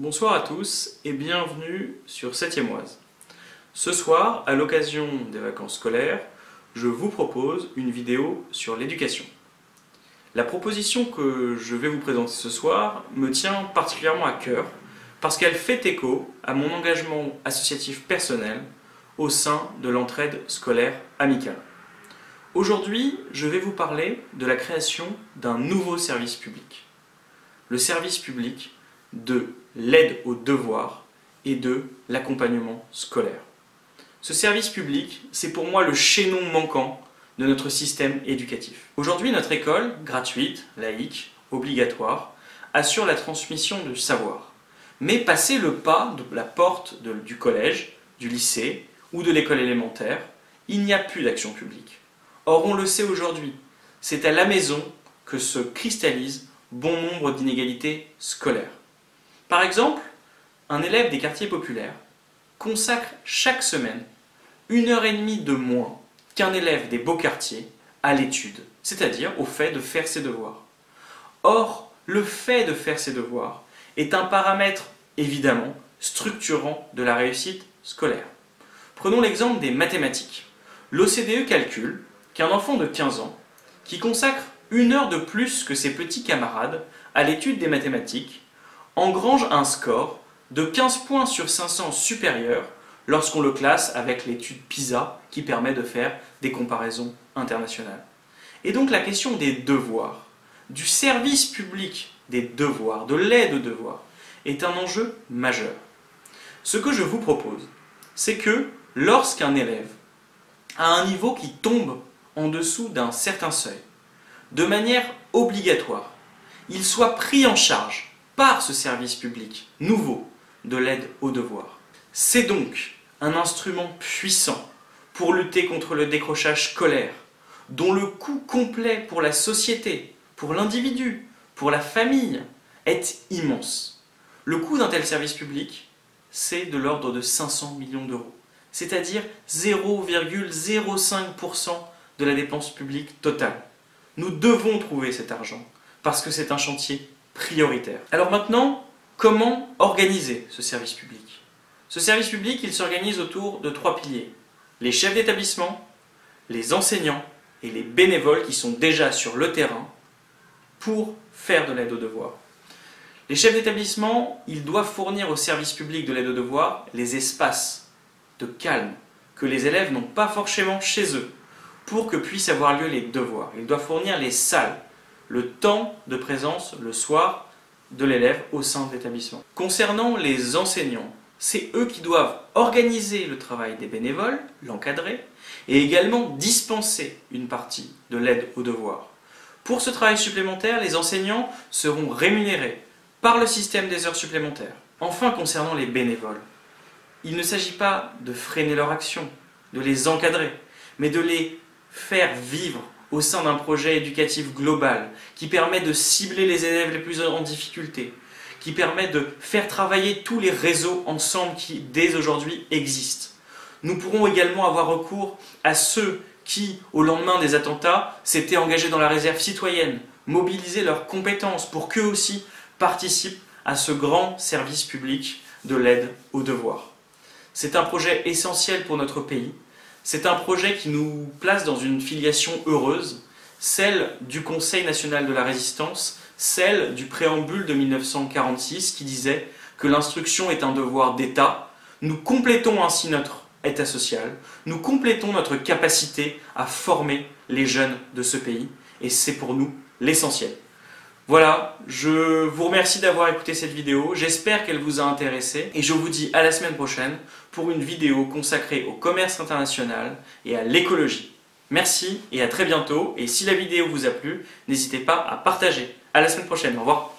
Bonsoir à tous et bienvenue sur 7e Oise. Ce soir, à l'occasion des vacances scolaires, je vous propose une vidéo sur l'éducation. La proposition que je vais vous présenter ce soir me tient particulièrement à cœur parce qu'elle fait écho à mon engagement associatif personnel au sein de l'entraide scolaire amicale. Aujourd'hui, je vais vous parler de la création d'un nouveau service public. Le service public de l'aide aux devoirs et de l'accompagnement scolaire. Ce service public, c'est pour moi le chaînon manquant de notre système éducatif. Aujourd'hui, notre école, gratuite, laïque, obligatoire, assure la transmission du savoir. Mais passer le pas de la porte du collège, du lycée ou de l'école élémentaire, il n'y a plus d'action publique. Or, on le sait aujourd'hui, c'est à la maison que se cristallisent bon nombre d'inégalités scolaires. Par exemple, un élève des quartiers populaires consacre chaque semaine 1h30 de moins qu'un élève des beaux quartiers à l'étude, c'est-à-dire au fait de faire ses devoirs. Or, le fait de faire ses devoirs est un paramètre, évidemment, structurant de la réussite scolaire. Prenons l'exemple des mathématiques. L'OCDE calcule qu'un enfant de 15 ans qui consacre 1 heure de plus que ses petits camarades à l'étude des mathématiques engrange un score de 15 points sur 500 supérieur lorsqu'on le classe avec l'étude PISA qui permet de faire des comparaisons internationales. Et donc la question des devoirs, du service public des devoirs, de l'aide aux devoirs, est un enjeu majeur. Ce que je vous propose, c'est que lorsqu'un élève a un niveau qui tombe en dessous d'un certain seuil, de manière obligatoire, il soit pris en charge par ce service public nouveau de l'aide aux devoirs. C'est donc un instrument puissant pour lutter contre le décrochage scolaire, dont le coût complet pour la société, pour l'individu, pour la famille, est immense. Le coût d'un tel service public, c'est de l'ordre de 500 millions d'euros, c'est-à-dire 0,05% de la dépense publique totale. Nous devons trouver cet argent, parce que c'est un chantier prioritaire. Alors maintenant, comment organiser ce service public? Ce service public, il s'organise autour de 3 piliers. Les chefs d'établissement, les enseignants et les bénévoles qui sont déjà sur le terrain pour faire de l'aide aux devoirs. Les chefs d'établissement, ils doivent fournir au service public de l'aide aux devoirs les espaces de calme que les élèves n'ont pas forcément chez eux pour que puissent avoir lieu les devoirs. Ils doivent fournir les salles, le temps de présence le soir de l'élève au sein de l'établissement. Concernant les enseignants, c'est eux qui doivent organiser le travail des bénévoles, l'encadrer, et également dispenser une partie de l'aide aux devoirs. Pour ce travail supplémentaire, les enseignants seront rémunérés par le système des heures supplémentaires. Enfin, concernant les bénévoles, il ne s'agit pas de freiner leur action, de les encadrer, mais de les faire vivre au sein d'un projet éducatif global qui permet de cibler les élèves les plus en difficulté, qui permet de faire travailler tous les réseaux ensemble qui, dès aujourd'hui, existent. Nous pourrons également avoir recours à ceux qui, au lendemain des attentats, s'étaient engagés dans la réserve citoyenne, mobiliser leurs compétences pour qu'eux aussi participent à ce grand service public de l'aide aux devoirs. C'est un projet essentiel pour notre pays. C'est un projet qui nous place dans une filiation heureuse, celle du Conseil national de la résistance, celle du préambule de 1946 qui disait que l'instruction est un devoir d'État. Nous complétons ainsi notre État social, nous complétons notre capacité à former les jeunes de ce pays, et c'est pour nous l'essentiel. Voilà, je vous remercie d'avoir écouté cette vidéo, j'espère qu'elle vous a intéressé et je vous dis à la semaine prochaine pour une vidéo consacrée au commerce international et à l'écologie. Merci et à très bientôt, et si la vidéo vous a plu, n'hésitez pas à partager. À la semaine prochaine, au revoir.